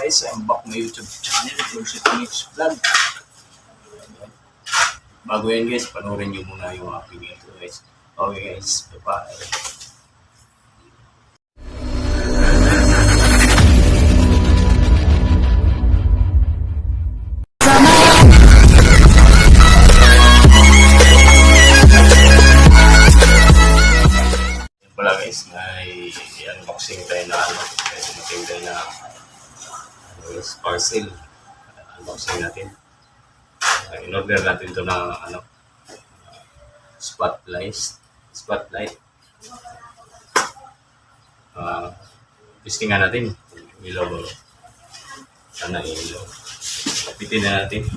guys, I'm back my YouTube channel, Joseph Mix Vlog. Bago yan guys, panoorin nyo muna yung aking intro guys. Okay guys, bye-bye. Wala guys, may unboxing tayo na dumating tayo na parcel. Unboxing natin. In-order natin ito ng spotlight. Testingan natin. Ilaw ba? Sana ilaw. Kapitin na natin.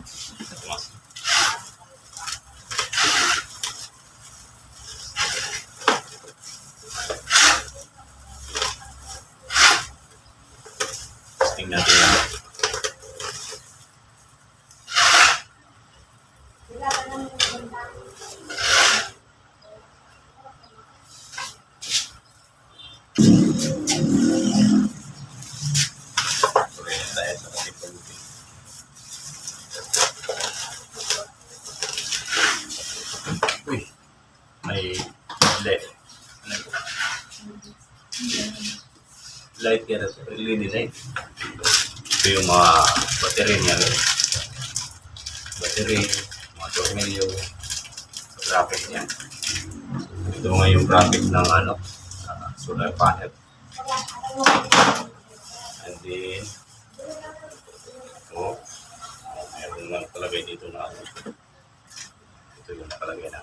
Testing natin yan. Uy, may light kaya ito, LED light. Ito yung mga battery niya. Battery, mga tornilyo, bracket niya. Ito nga yung bracket ng solar panel. And then, ito, mayroon lang nakalagay dito na ito yung nakalagay na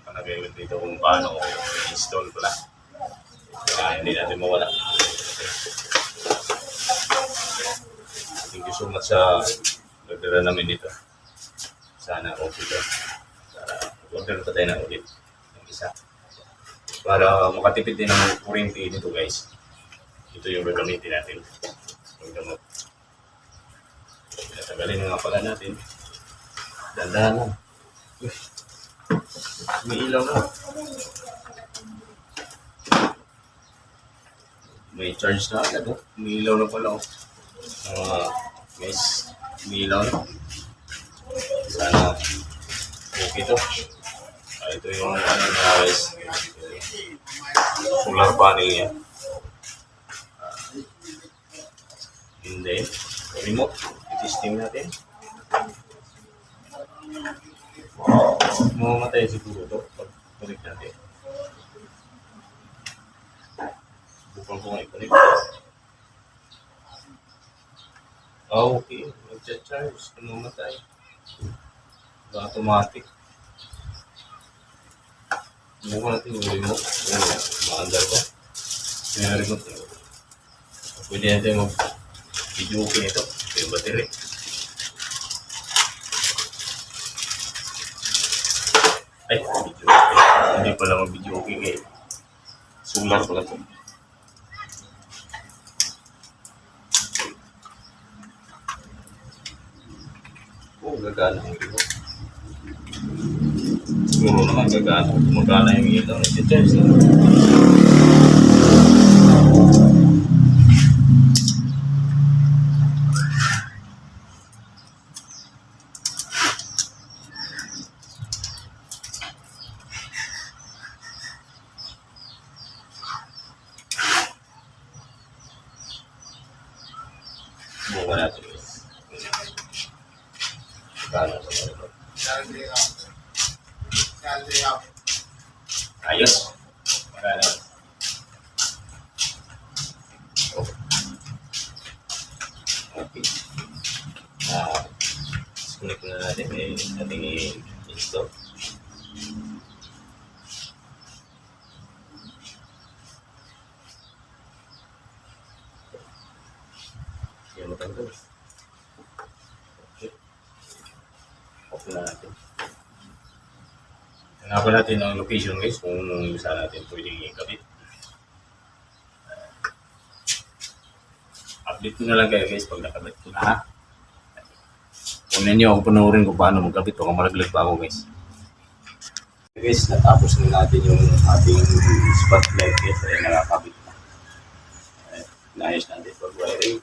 nakalagay dito kung paano i-install pala. Kaya hindi natin mawala. Thank you so much sa order namin dito. Sana okay ito. Order pa tayo na ulit ng isa. Para makatipid din ng kuryente dito guys. Ito yung gagamitin natin. Yung gamot. Tagalin na nga pala natin. Dandahan lang. May ilaw na. May charge na agad. May ilaw na pala. Guys, may ilaw na. Sana okay ito. Ito yung guys. Solar panel niya. And then, remote. I-testing natin. Mamamatay siguro ito. Pag-connect natin. Subukan ko nga i-connect. Okay. Nag-charge. Mamamatay. Automatic. Subukan natin yung remote. Maandar ko. Yung remote. Pwede natin mag-video okay nito. Ito yung battery. Ay, video okay. Hindi pala mag-video okay kay solar pala ito. Gagana ang remote. Siguro naman gagana. Magana yung ilaw. Nag-charge. Bukan natin guys. Ayos. Magana. Okay. Connect na natin. Ating i-install. Yan matanggal. Okay. Okay na natin. Hanapan natin ang location guys kung saan natin pwedeng ikabit. Update ko na lang kayo guys pag nakabit ko na ha. Kung ninyo ako panoorin kung paano magkabit, baka malaglag pa ako guys. Guys, natapos na natin yung ating spotlight guys. Ayan, nakakabit na. Ayan, naayos natin pag-wiring.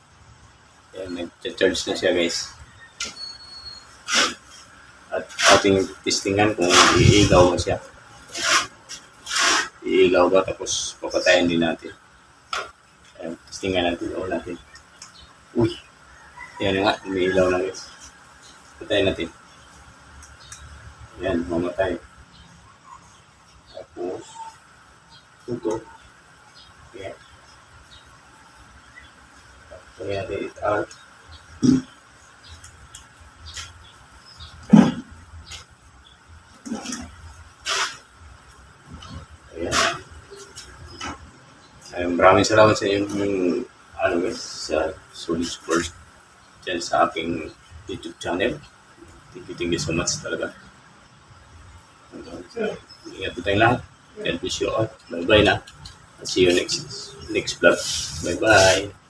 Ayan, nag-charge na siya guys. At ating testingan kung iilaw ba siya. Iilaw ba tapos papatayin din natin. Ayan, testingan natin. O natin. Uy! Ayan nga, umiilaw na guys. Patayin natin. Ayan, mamatay. Tapos, ito. Ayan. Patayin natin it out. Ayan. Maraming salamat sa inyo ano guys, sa solid support dyan sa aking YouTube channel. Thank you so much talaga. Ingat po tayong lahat. God bless you all. Bye-bye na. I'll see you next vlog. Bye-bye.